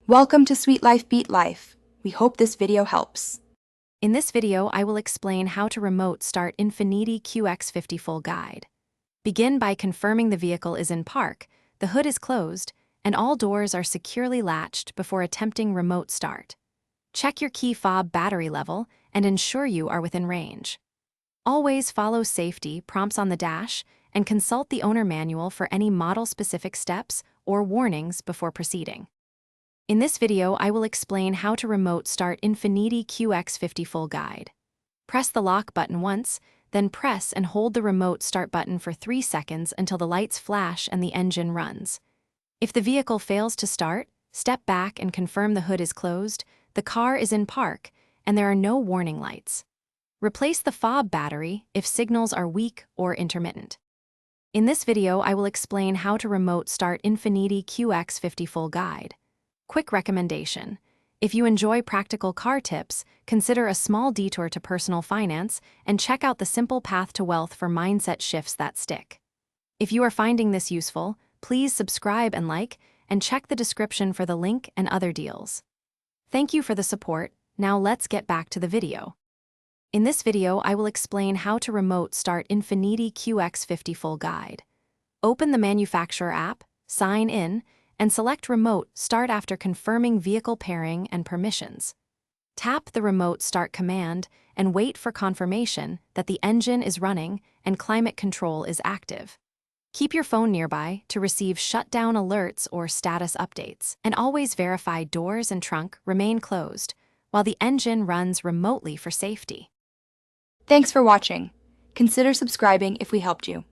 Welcome to Sweet Life Beat Life. We hope this video helps. In this video, I will explain how to remote start Infiniti QX50 full guide. Begin by confirming the vehicle is in park, the hood is closed, and all doors are securely latched before attempting remote start. Check your key fob battery level and ensure you are within range. Always follow safety prompts on the dash and consult the owner manual for any model-specific steps or warnings before proceeding. In this video, I will explain how to remote start Infiniti QX50 full guide. Press the lock button once, then press and hold the remote start button for 3 seconds until the lights flash and the engine runs. If the vehicle fails to start, step back and confirm the hood is closed, the car is in park, and there are no warning lights. Replace the fob battery if signals are weak or intermittent. In this video, I will explain how to remote start Infiniti QX50 full guide. Quick recommendation: if you enjoy practical car tips, consider a small detour to personal finance and check out the simple path to wealth for mindset shifts that stick. If you are finding this useful, please subscribe and like, and check the description for the link and other deals. Thank you for the support. Now let's get back to the video. In this video, I will explain how to remote start Infiniti QX50 full guide. Open the manufacturer app, sign in, and select Remote Start after confirming vehicle pairing and permissions. Tap the Remote Start command and wait for confirmation that the engine is running and climate control is active. Keep your phone nearby to receive shutdown alerts or status updates, and always verify doors and trunk remain closed while the engine runs remotely for safety. Thanks for watching. Consider subscribing if we helped you.